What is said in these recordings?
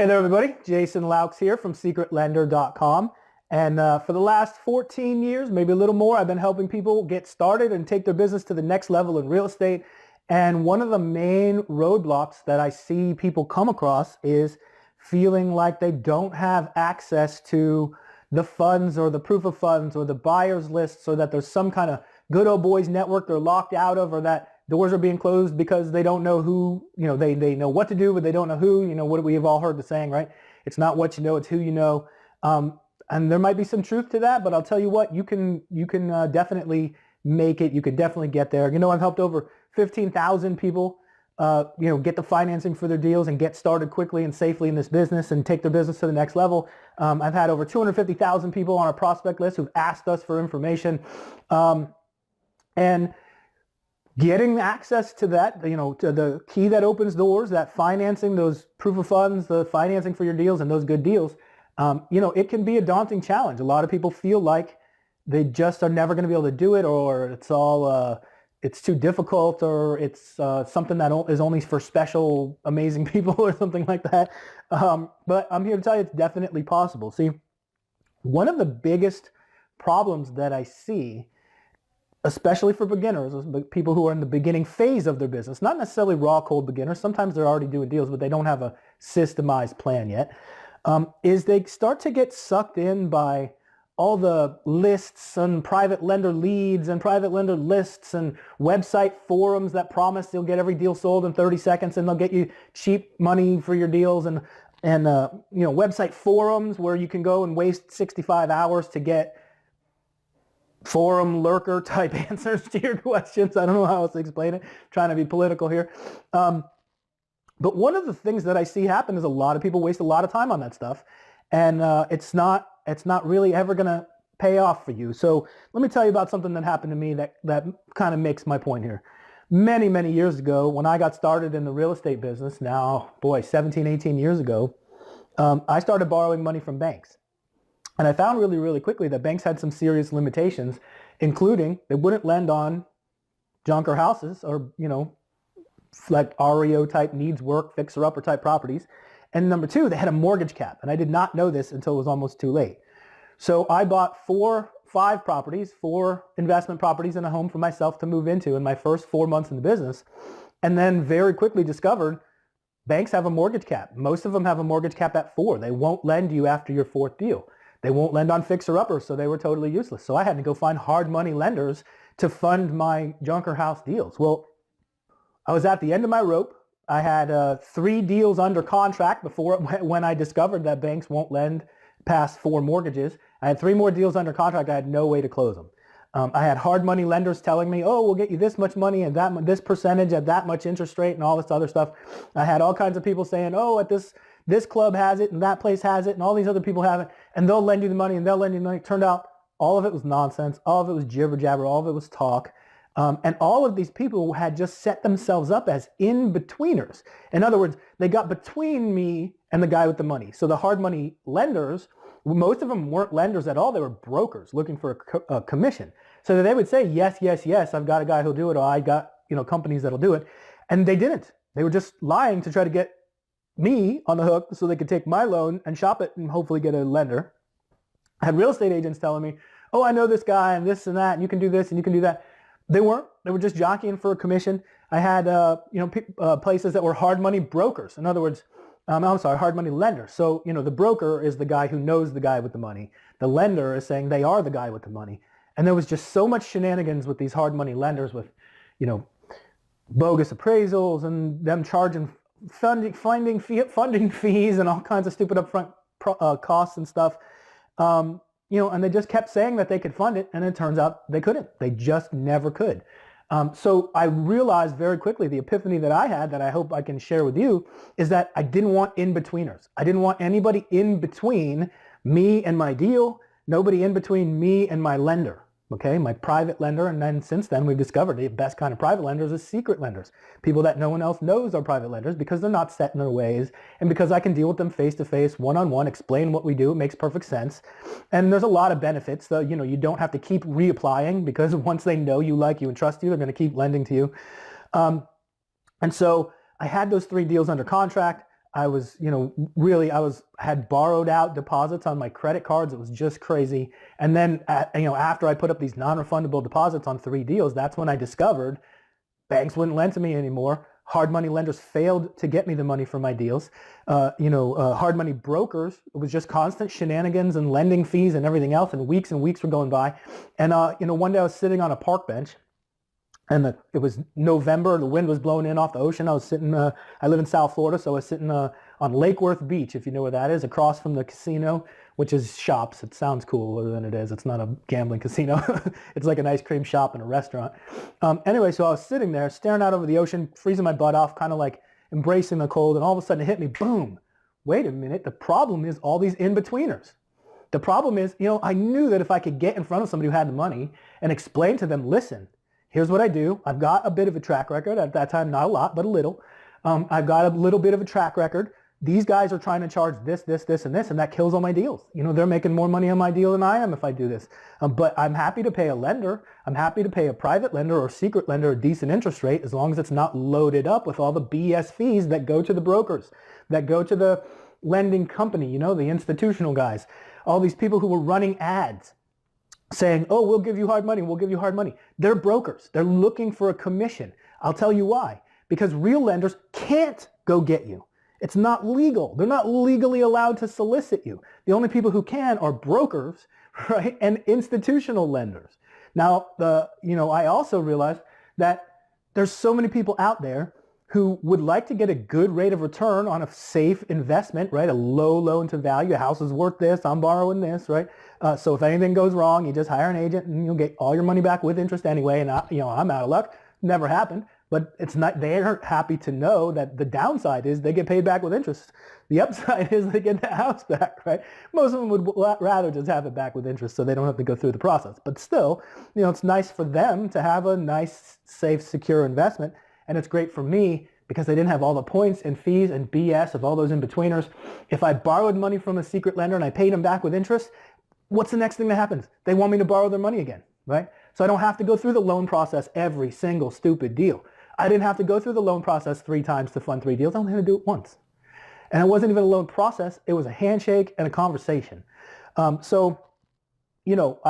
Hey there, everybody. Jason Laux here from secretlender.com. And for the last 14 years, maybe a little more, I've been helping people get started and take their business to the next level in real estate. And one of the main roadblocks that I see people come across is feeling like they don't have access to the funds or the proof of funds or the buyer's list, so that there's some kind of good old boys network they're locked out of, or that doors are being closed because they don't know who, they know what to do, but they don't know who. What we've all heard the saying, right? It's not what you know, it's who you know. And there might be some truth to that, but I'll tell you what, you can definitely make it. You can definitely get there. I've helped over 15,000 people, get the financing for their deals and get started quickly and safely in this business and take their business to the next level. I've had over 250,000 people on our prospect list who've asked us for information. And getting access to that, to the key that opens doors, that financing, those proof of funds, the financing for your deals and those good deals, it can be a daunting challenge. A lot of people feel like they just are never going to be able to do it, or it's too difficult, or it's something that is only for special, amazing people or something like that. But I'm here to tell you it's definitely possible. See, one of the biggest problems that I see, especially for beginners, people who are in the beginning phase of their business, not necessarily raw, cold beginners. Sometimes they're already doing deals, but they don't have a systemized plan yet, is they start to get sucked in by all the lists and private lender leads and private lender lists and website forums that promise they'll get every deal sold in 30 seconds and they'll get you cheap money for your deals, and website forums where you can go and waste 65 hours to get forum lurker type answers to your questions. I don't know how else to explain it. I'm trying to be political here. But one of the things that I see happen is a lot of people waste a lot of time on that stuff, and it's not really ever going to pay off for you. So let me tell you about something that happened to me that kind of makes my point here. Many, many years ago, when I got started in the real estate business, now, 17, 18 years ago, I started borrowing money from banks. And I found really, really quickly that banks had some serious limitations, including they wouldn't lend on junker houses or, like REO type needs work, fixer-upper type properties. And number two, they had a mortgage cap. And I did not know this until it was almost too late. So I bought 5 properties, 4 investment properties and a home for myself to move into in my first 4 months in the business. And then very quickly discovered banks have a mortgage cap. Most of them have a mortgage cap at 4. They won't lend you after your 4th deal. They won't lend on fixer-uppers, so they were totally useless. So I had to go find hard money lenders to fund my junker house deals. Well, I was at the end of my rope. I had 3 deals under contract when I discovered that banks won't lend past 4 mortgages. I had 3 more deals under contract. I had no way to close them. I had hard money lenders telling me, oh, we'll get you this much money and this percentage at that much interest rate and all this other stuff. I had all kinds of people saying, oh, at this club has it and that place has it and all these other people have it, and they'll lend you the money and they'll lend you the money. Turned out all of it was nonsense. All of it was jibber jabber. All of it was talk. And all of these people had just set themselves up as in-betweeners. In other words, they got between me and the guy with the money. So the hard money lenders, most of them weren't lenders at all. They were brokers looking for a commission. So they would say, yes, yes, yes, I've got a guy who'll do it, or I got companies that'll do it. And they didn't. They were just lying to try to get me on the hook so they could take my loan and shop it and hopefully get a lender. I had real estate agents telling me, oh, I know this guy and this and that, and you can do this and you can do that. They weren't. They were just jockeying for a commission. I had places that were hard money brokers. In other words, hard money lenders. So, the broker is the guy who knows the guy with the money. The lender is saying they are the guy with the money. And there was just so much shenanigans with these hard money lenders with, bogus appraisals and them charging funding fees and all kinds of stupid upfront costs and stuff. And they just kept saying that they could fund it, and it turns out they couldn't. They just never could. So I realized very quickly, the epiphany that I had, that I hope I can share with you, is that I didn't want in-betweeners. I didn't want anybody in between me and my deal, nobody in between me and my lender. Okay, my private lender. And then since then, we've discovered the best kind of private lenders is secret lenders. People that no one else knows are private lenders because they're not set in their ways, and because I can deal with them face-to-face, one-on-one, explain what we do. It makes perfect sense. And there's a lot of benefits, though. You don't have to keep reapplying, because once they know you, like you, and trust you, they're going to keep lending to you. And so I had those 3 deals under contract. I was, really, had borrowed out deposits on my credit cards. It was just crazy. And then, after I put up these non-refundable deposits on 3 deals, that's when I discovered banks wouldn't lend to me anymore. Hard money lenders failed to get me the money for my deals. Hard money brokers, it was just constant shenanigans and lending fees and everything else. And weeks were going by. And, one day I was sitting on a park bench, and it was November. The wind was blowing in off the ocean. I was sitting, I live in South Florida, so I was sitting on Lake Worth Beach, if you know where that is, across from the casino, which is shops. It sounds cooler than it is. It's not a gambling casino. It's like an ice cream shop and a restaurant. Anyway, so I was sitting there staring out over the ocean, freezing my butt off, kind of like embracing the cold, and all of a sudden it hit me, boom. Wait a minute. The problem is all these in-betweeners. The problem is, I knew that if I could get in front of somebody who had the money and explain to them, listen, here's what I do. I've got a bit of a track record. At that time, not a lot, but a little. I've got a little bit of a track record. These guys are trying to charge this, and this, and that kills all my deals. They're making more money on my deal than I am if I do this. But I'm happy to pay a lender. I'm happy to pay a private lender or secret lender a decent interest rate as long as it's not loaded up with all the BS fees that go to the brokers, that go to the lending company, the institutional guys, all these people who were running ads saying, oh, we'll give you hard money, we'll give you hard money. They're brokers. They're looking for a commission. I'll tell you why. Because real lenders can't go get you. It's not legal. They're not legally allowed to solicit you. The only people who can are brokers, right, and institutional lenders. Now, I also realized that there's so many people out there who would like to get a good rate of return on a safe investment, right? A low loan to value. A house is worth this. I'm borrowing this, right? So if anything goes wrong, you just hire an agent and you'll get all your money back with interest anyway. And I'm out of luck. Never happened. But it's not. They aren't happy to know that the downside is they get paid back with interest. The upside is they get the house back, right? Most of them would rather just have it back with interest so they don't have to go through the process. But still, it's nice for them to have a nice, safe, secure investment. And it's great for me because I didn't have all the points and fees and BS of all those in-betweeners. If I borrowed money from a secret lender and I paid them back with interest, what's the next thing that happens? They want me to borrow their money again, right? So I don't have to go through the loan process every single stupid deal. I didn't have to go through the loan process 3 times to fund 3 deals. I only had to do it once. And it wasn't even a loan process. It was a handshake and a conversation. I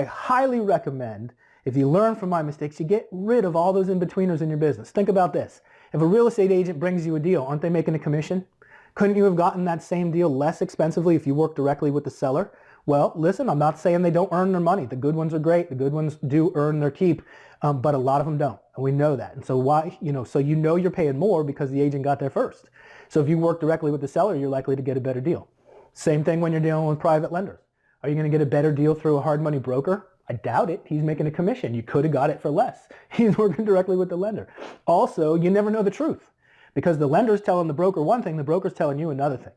highly recommend, if you learn from my mistakes, you get rid of all those in-betweeners in your business. Think about this. If a real estate agent brings you a deal, aren't they making a commission? Couldn't you have gotten that same deal less expensively if you worked directly with the seller? Well, listen, I'm not saying they don't earn their money. The good ones are great. The good ones do earn their keep, but a lot of them don't. And we know that. And so why, so you're paying more because the agent got there first. So if you work directly with the seller, you're likely to get a better deal. Same thing when you're dealing with private lenders. Are you going to get a better deal through a hard money broker? I doubt it. He's making a commission. You could have got it for less. He's working directly with the lender. Also, you never know the truth because the lender's telling the broker one thing, the broker's telling you another thing.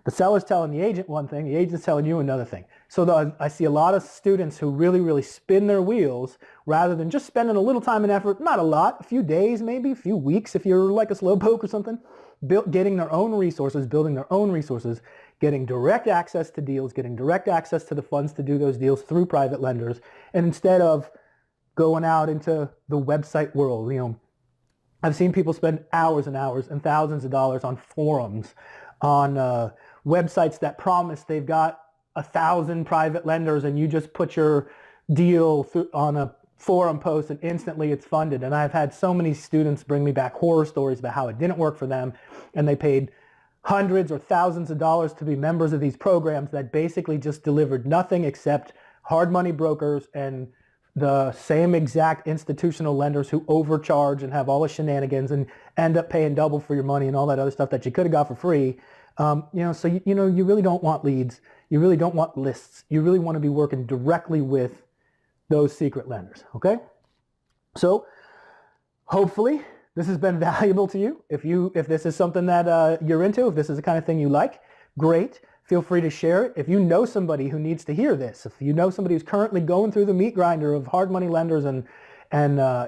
The seller's telling the agent one thing, the agent's telling you another thing. So I see a lot of students who really, really spin their wheels rather than just spending a little time and effort, not a lot, a few days maybe, a few weeks if you're like a slowpoke or something, getting their own resources, building their own resources, getting direct access to deals, getting direct access to the funds to do those deals through private lenders. And instead of going out into the website world, I've seen people spend hours and hours and thousands of dollars on forums, on websites that promise they've got 1,000 private lenders and you just put your deal on a forum post and instantly it's funded. And I've had so many students bring me back horror stories about how it didn't work for them and they paid hundreds or thousands of dollars to be members of these programs that basically just delivered nothing except hard money brokers and the same exact institutional lenders who overcharge and have all the shenanigans and end up paying double for your money and all that other stuff that you could have got for free. So you really don't want leads. You really don't want lists. You really want to be working directly with those secret lenders, okay? So hopefully this has been valuable to you. If this is something that you're into, if this is the kind of thing you like, great. Feel free to share it. If you know somebody who needs to hear this, if you know somebody who's currently going through the meat grinder of hard money lenders and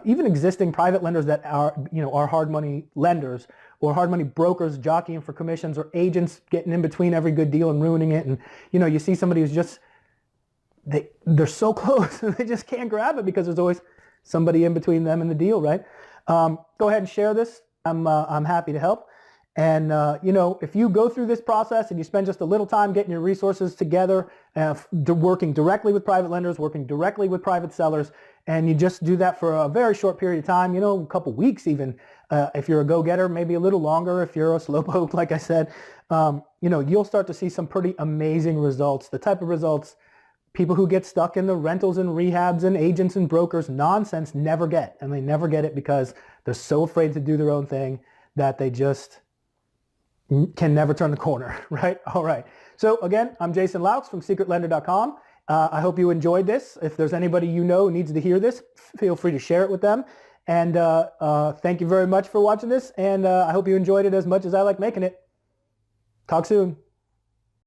even existing private lenders that are hard money lenders or hard money brokers jockeying for commissions or agents getting in between every good deal and ruining it. And, you see somebody who's just, they're so close and they just can't grab it because there's always somebody in between them and the deal, right? Go ahead and share this. I'm happy to help. And, if you go through this process and you spend just a little time getting your resources together, working directly with private lenders, working directly with private sellers, and you just do that for a very short period of time, a couple weeks even, if you're a go-getter, maybe a little longer if you're a slowpoke, like I said, you'll start to see some pretty amazing results. The type of results people who get stuck in the rentals and rehabs and agents and brokers nonsense never get. And they never get it because they're so afraid to do their own thing that they just can never turn the corner, right? All right. So again, I'm Jason Laux from secretlender.com. I hope you enjoyed this. If there's anybody who needs to hear this, feel free to share it with them. And thank you very much for watching this. And I hope you enjoyed it as much as I like making it. Talk soon.